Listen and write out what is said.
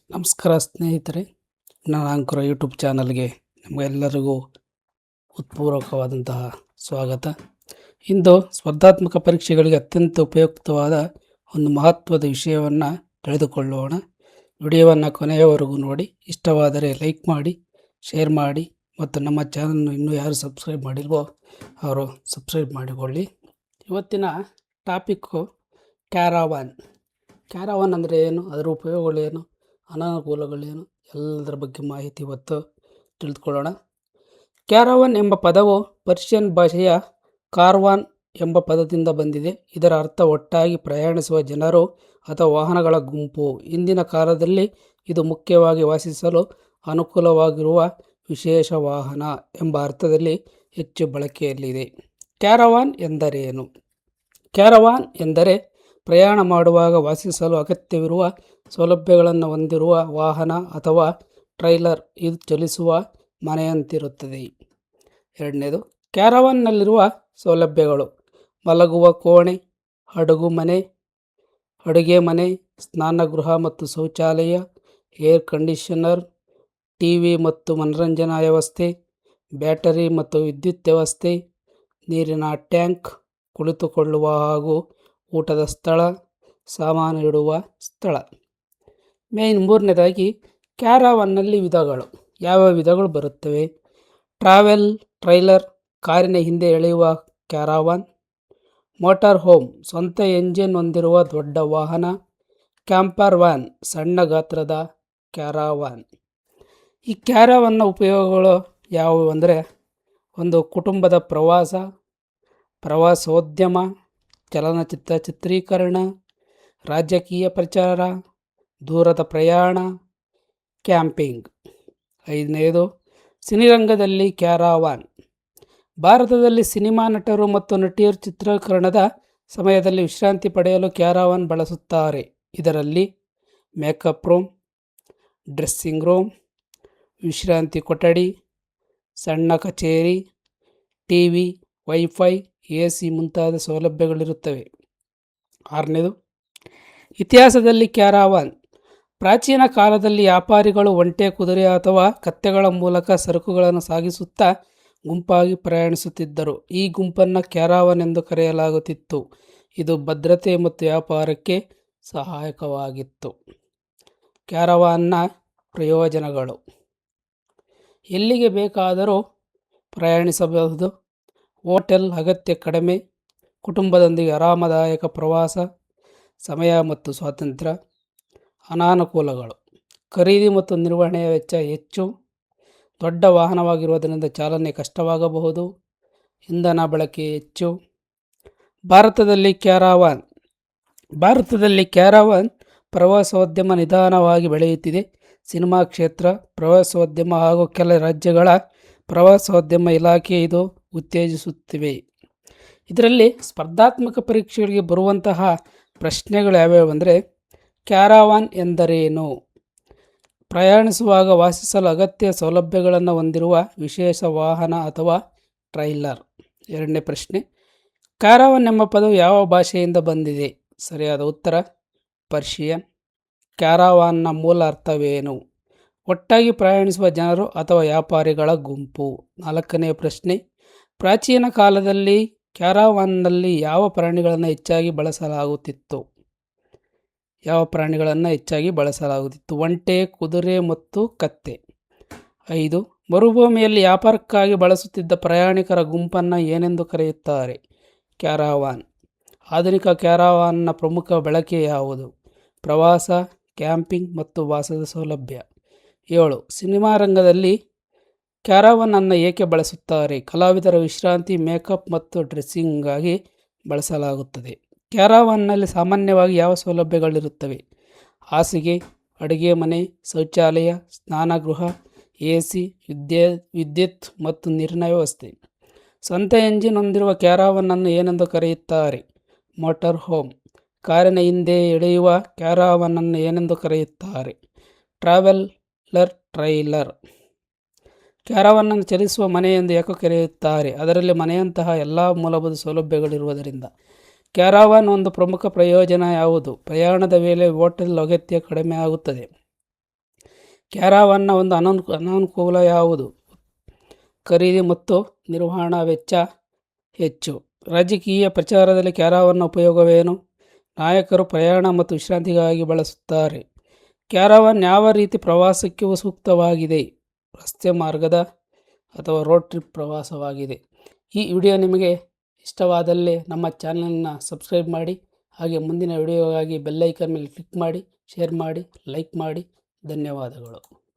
ನಮಸ್ಕಾರ ಸ್ನೇಹಿತರೆ, ನಾನು ಅಂಕುರ ಯೂಟ್ಯೂಬ್ ಚಾನಲ್ಗೆ ನಿಮಗೆಲ್ಲರಿಗೂ ಉತ್ಪೂರ್ವಕವಾದಂತಹ ಸ್ವಾಗತ. ಇಂದು ಸ್ಪರ್ಧಾತ್ಮಕ ಪರೀಕ್ಷೆಗಳಿಗೆ ಅತ್ಯಂತ ಉಪಯುಕ್ತವಾದ ಒಂದು ಮಹತ್ವದ ವಿಷಯವನ್ನು ತಿಳಿದುಕೊಳ್ಳೋಣ. ವಿಡಿಯೋವನ್ನು ಕೊನೆಯವರೆಗೂ ನೋಡಿ, ಇಷ್ಟವಾದರೆ ಲೈಕ್ ಮಾಡಿ, ಶೇರ್ ಮಾಡಿ ಮತ್ತು ನಮ್ಮ ಚಾನಲ್ನ ಇನ್ನೂ ಯಾರು ಸಬ್ಸ್ಕ್ರೈಬ್ ಮಾಡಿಲ್ವೋ ಅವರು ಸಬ್ಸ್ಕ್ರೈಬ್ ಮಾಡಿಕೊಳ್ಳಿ. ಇವತ್ತಿನ ಟಾಪಿಕ್ಕು ಕ್ಯಾರವಾನ್. ಕ್ಯಾರವಾನ್ ಅಂದರೆ ಏನು, ಅದರ ಉಪಯೋಗಗಳೇನು, ಅನಾನುಕೂಲಗಳೇನು, ಎಲ್ಲದರ ಬಗ್ಗೆ ಮಾಹಿತಿ ಇವತ್ತು ತಿಳಿದುಕೊಳ್ಳೋಣ. ಕ್ಯಾರವಾನ್ ಎಂಬ ಪದವು ಪರ್ಷಿಯನ್ ಭಾಷೆಯ ಕಾರ್ವಾನ್ ಎಂಬ ಪದದಿಂದ ಬಂದಿದೆ. ಇದರ ಅರ್ಥ ಒಟ್ಟಾಗಿ ಪ್ರಯಾಣಿಸುವ ಜನರು ಅಥವಾ ವಾಹನಗಳ ಗುಂಪು. ಇಂದಿನ ಕಾಲದಲ್ಲಿ ಇದು ಮುಖ್ಯವಾಗಿ ವಾಸಿಸಲು ಅನುಕೂಲವಾಗಿರುವ ವಿಶೇಷ ವಾಹನ ಎಂಬ ಅರ್ಥದಲ್ಲಿ ಹೆಚ್ಚು ಬಳಕೆಯಲ್ಲಿದೆ. ಕ್ಯಾರವಾನ್ ಎಂದರೇನು? ಕ್ಯಾರವಾನ್ ಎಂದರೆ ಪ್ರಯಾಣ ಮಾಡುವಾಗ ವಾಸಿಸಲು ಅಗತ್ಯವಿರುವ ಸೌಲಭ್ಯಗಳನ್ನು ಹೊಂದಿರುವ ವಾಹನ ಅಥವಾ ಟ್ರೈಲರ್. ಇದು ಚಲಿಸುವ ಮನೆಯಂತಿರುತ್ತದೆ. ಎರಡನೇದು, ಕ್ಯಾರವಾನ್ನಲ್ಲಿರುವ ಸೌಲಭ್ಯಗಳು: ಮಲಗುವ ಕೋಣೆ, ಅಡುಗೆ ಮನೆ, ಸ್ನಾನಗೃಹ ಮತ್ತು ಶೌಚಾಲಯ, ಏರ್ ಕಂಡೀಷನರ್, ಟಿವಿ ಮತ್ತು ಮನರಂಜನಾ ವ್ಯವಸ್ಥೆ, ಬ್ಯಾಟರಿ ಮತ್ತು ವಿದ್ಯುತ್ ವ್ಯವಸ್ಥೆ, ನೀರಿನ ಟ್ಯಾಂಕ್, ಕುಳಿತುಕೊಳ್ಳುವ ಹಾಗೂ ಊಟದ ಸ್ಥಳ, ಸಾಮಾನು ಇಡುವ ಸ್ಥಳ. ಮೂರನೇದಾಗಿ, ಕ್ಯಾರವಾನ್ನಲ್ಲಿ ವಿಧಗಳು. ಯಾವ ವಿಧಗಳು ಬರುತ್ತವೆ? ಟ್ರಾವೆಲ್ ಟ್ರೈಲರ್, ಕಾರಿನ ಹಿಂದೆ ಎಳೆಯುವ ಕ್ಯಾರವಾನ್. ಮೋಟಾರ್ ಹೋಮ್, ಸ್ವಂತ ಎಂಜಿನ್ ಹೊಂದಿರುವ ದೊಡ್ಡ ವಾಹನ. ಕ್ಯಾಂಪರ್ ವ್ಯಾನ್, ಸಣ್ಣ ಗಾತ್ರದ ಕ್ಯಾರವಾನ್. ಈ ಕ್ಯಾರವಾನ್ನ ಉಪಯೋಗಗಳು ಯಾವುವು ಅಂದರೆ, ಒಂದು, ಕುಟುಂಬದ ಪ್ರವಾಸೋದ್ಯಮ, ಚಲನಚಿತ್ರ ಚಿತ್ರೀಕರಣ, ರಾಜಕೀಯ ಪ್ರಚಾರ, ದೂರದ ಪ್ರಯಾಣ, ಕ್ಯಾಂಪಿಂಗ್. ಐದನೇದು, ಸಿನಿರಂಗದಲ್ಲಿ ಕ್ಯಾರವಾನ್. ಭಾರತದಲ್ಲಿ ಸಿನಿಮಾ ನಟರು ಮತ್ತು ನಟಿಯರು ಚಿತ್ರೀಕರಣದ ಸಮಯದಲ್ಲಿ ವಿಶ್ರಾಂತಿ ಪಡೆಯಲು ಕ್ಯಾರವಾನ್ ಬಳಸುತ್ತಾರೆ. ಇದರಲ್ಲಿ ಮೇಕಪ್ ರೂಮ್, ಡ್ರೆಸ್ಸಿಂಗ್ ರೂಮ್, ವಿಶ್ರಾಂತಿ ಕೊಠಡಿ, ಸಣ್ಣ ಕಚೇರಿ, ಟಿವಿ, ವೈಫೈ, ಎಸಿ ಮುಂತಾದ ಸೌಲಭ್ಯಗಳಿರುತ್ತವೆ. ಆರನೇದು, ಇತಿಹಾಸದಲ್ಲಿ ಕ್ಯಾರವಾನ್. ಪ್ರಾಚೀನ ಕಾಲದಲ್ಲಿ ವ್ಯಾಪಾರಿಗಳು ಒಂಟೆ, ಕುದುರೆ ಅಥವಾ ಕತ್ತೆಗಳ ಮೂಲಕ ಸರಕುಗಳನ್ನು ಸಾಗಿಸುತ್ತಾ ಗುಂಪಾಗಿ ಪ್ರಯಾಣಿಸುತ್ತಿದ್ದರು. ಈ ಗುಂಪನ್ನು ಕ್ಯಾರವಾನ್ ಎಂದು ಕರೆಯಲಾಗುತ್ತಿತ್ತು. ಇದು ಭದ್ರತೆ ಮತ್ತು ವ್ಯಾಪಾರಕ್ಕೆ ಸಹಾಯಕವಾಗಿತ್ತು. ಕ್ಯಾರವಾನ್ನ ಪ್ರಯೋಜನಗಳು: ಎಲ್ಲಿಗೆ ಬೇಕಾದರೂ ಪ್ರಯಾಣಿಸಬಹುದು. ಹೋಟೆಲ್ ಅಗತ್ಯ ಕಡಿಮೆ. ಕುಟುಂಬದೊಂದಿಗೆ ಆರಾಮದಾಯಕ ಪ್ರವಾಸ. ಸಮಯ ಮತ್ತು ಸ್ವಾತಂತ್ರ್ಯ. ಅನಾನುಕೂಲಗಳು: ಖರೀದಿ ಮತ್ತು ನಿರ್ವಹಣೆಯ ವೆಚ್ಚ ಹೆಚ್ಚು. ದೊಡ್ಡ ವಾಹನವಾಗಿರುವುದರಿಂದ ಚಾಲನೆ ಕಷ್ಟವಾಗಬಹುದು. ಇಂಧನ ಬಳಕೆ ಹೆಚ್ಚು. ಭಾರತದಲ್ಲಿ ಕ್ಯಾರವಾನ್ ಪ್ರವಾಸೋದ್ಯಮ ನಿಧಾನವಾಗಿ ಬೆಳೆಯುತ್ತಿದೆ. ಸಿನಿಮಾ ಕ್ಷೇತ್ರ, ಪ್ರವಾಸೋದ್ಯಮ ಹಾಗೂ ಕೆಲ ರಾಜ್ಯಗಳ ಪ್ರವಾಸೋದ್ಯಮ ಇಲಾಖೆ ಇದು ಉತ್ತೇಜಿಸುತ್ತಿವೆ. ಇದರಲ್ಲಿ ಸ್ಪರ್ಧಾತ್ಮಕ ಪರೀಕ್ಷೆಗಳಿಗೆ ಬರುವಂತಹ ಪ್ರಶ್ನೆಗಳು ಯಾವ್ಯಾವು ಅಂದರೆ, ಕ್ಯಾರವಾನ್ ಎಂದರೇನು? ಪ್ರಯಾಣಿಸುವಾಗ ವಾಸಿಸಲು ಅಗತ್ಯ ಸೌಲಭ್ಯಗಳನ್ನು ಹೊಂದಿರುವ ವಿಶೇಷ ವಾಹನ ಅಥವಾ ಟ್ರೈಲರ್. ಎರಡನೇ ಪ್ರಶ್ನೆ, ಕ್ಯಾರವಾನ್ ಎಂಬ ಪದವು ಯಾವ ಭಾಷೆಯಿಂದ ಬಂದಿದೆ? ಸರಿಯಾದ ಉತ್ತರ ಪರ್ಷಿಯನ್. ಕ್ಯಾರವಾನ್ನ ಮೂಲ ಅರ್ಥವೇನು? ಒಟ್ಟಾಗಿ ಪ್ರಯಾಣಿಸುವ ಜನರು ಅಥವಾ ವ್ಯಾಪಾರಿಗಳ ಗುಂಪು. ನಾಲ್ಕನೇ ಪ್ರಶ್ನೆ, ಪ್ರಾಚೀನ ಕಾಲದಲ್ಲಿ ಕ್ಯಾರವಾನ್ನಲ್ಲಿ ಯಾವ ಪ್ರಾಣಿಗಳನ್ನು ಹೆಚ್ಚಾಗಿ ಬಳಸಲಾಗುತ್ತಿತ್ತು? ಒಂಟೆ, ಕುದುರೆ ಮತ್ತು ಕತ್ತೆ. 5, ಮರುಭೂಮಿಯಲ್ಲಿ ವ್ಯಾಪಾರಕ್ಕಾಗಿ ಬಳಸುತ್ತಿದ್ದ ಪ್ರಯಾಣಿಕರ ಗುಂಪನ್ನು ಏನೆಂದು ಕರೆಯುತ್ತಾರೆ? ಕ್ಯಾರವಾನ್. ಆಧುನಿಕ ಕ್ಯಾರವಾನ್ನ ಪ್ರಮುಖ ಬಳಕೆ ಯಾವುದು? ಪ್ರವಾಸ, ಕ್ಯಾಂಪಿಂಗ್ ಮತ್ತು ವಾಸದ ಸೌಲಭ್ಯ. 7, ಸಿನಿಮಾ ರಂಗದಲ್ಲಿ ಕ್ಯಾರವಾನ್ ಅನ್ನು ಏಕೆ ಬಳಸುತ್ತಾರೆ? ಕಲಾವಿದರ ವಿಶ್ರಾಂತಿ, ಮೇಕಪ್ ಮತ್ತು ಡ್ರೆಸ್ಸಿಂಗ್ಗಾಗಿ ಬಳಸಲಾಗುತ್ತದೆ. ಕ್ಯಾರವಾನ್ನಲ್ಲಿ ಸಾಮಾನ್ಯವಾಗಿ ಯಾವ ಸೌಲಭ್ಯಗಳಿರುತ್ತವೆ? ಹಾಸಿಗೆ, ಅಡುಗೆ ಮನೆ, ಶೌಚಾಲಯ, ಸ್ನಾನಗೃಹ, ಎಸಿ, ವಿದ್ಯುತ್ ಮತ್ತು ನೀರಿನ ವ್ಯವಸ್ಥೆ. ಸ್ವಂತ ಎಂಜಿನ್ ಹೊಂದಿರುವ ಕ್ಯಾರವಾನ್ ಅನ್ನು ಏನೆಂದು ಕರೆಯುತ್ತಾರೆ? Motor home. ಕಾರಿನ ಹಿಂದೆ ಎಳೆಯುವ ಕ್ಯಾರವಾನ್ ಅನ್ನು ಏನೆಂದು ಕರೆಯುತ್ತಾರೆ? ಟ್ರೈಲರ್. ಕ್ಯಾರವಾನ್ ಅನ್ನು ಚಲಿಸುವ ಮನೆ ಎಂದು ಯಾಕೆ ಕರೆಯುತ್ತಾರೆ? ಅದರಲ್ಲಿ ಮನೆಯಂತಹ ಎಲ್ಲ ಮೂಲಭೂತ ಸೌಲಭ್ಯಗಳಿರುವುದರಿಂದ. ಕ್ಯಾರವಾನ್ ಒಂದು ಪ್ರಮುಖ ಪ್ರಯೋಜನ ಯಾವುದು? ಪ್ರಯಾಣದ ವೇಳೆ ಹೋಟೆಲ್ ಅಗತ್ಯ ಕಡಿಮೆ ಆಗುತ್ತದೆ. ಕ್ಯಾರವಾನ್ನ ಒಂದು ಅನಾನುಕೂಲ ಯಾವುದು? ಖರೀದಿ ಮತ್ತು ನಿರ್ವಹಣಾ ವೆಚ್ಚ ಹೆಚ್ಚು. ರಾಜಕೀಯ ಪ್ರಚಾರದಲ್ಲಿ ಕ್ಯಾರವಾನ್ನ ಉಪಯೋಗವೇನು? ನಾಯಕರು ಪ್ರಯಾಣ ಮತ್ತು ವಿಶ್ರಾಂತಿಗಾಗಿ ಬಳಸುತ್ತಾರೆ. ಕ್ಯಾರವಾನ್ ಯಾವ ರೀತಿ ಪ್ರವಾಸಕ್ಕೆ ಸೂಕ್ತವಾಗಿದೆ? ರಸ್ತೆ ಮಾರ್ಗದ ಅಥವಾ ರೋಡ್ ಟ್ರಿಪ್ ಪ್ರವಾಸವಾಗಿದೆ. ಈ ವಿಡಿಯೋ ನಿಮಗೆ ಇಷ್ಟವಾದಲ್ಲಿ ನಮ್ಮ ಚಾನಲನ್ನು ಸಬ್ಸ್ಕ್ರೈಬ್ ಮಾಡಿ, ಹಾಗೆ ಮುಂದಿನ ವಿಡಿಯೋಗಾಗಿ ಬೆಲ್ಲೈಕನ್ ಮೇಲೆ ಕ್ಲಿಕ್ ಮಾಡಿ, ಶೇರ್ ಮಾಡಿ, ಲೈಕ್ ಮಾಡಿ. ಧನ್ಯವಾದಗಳು.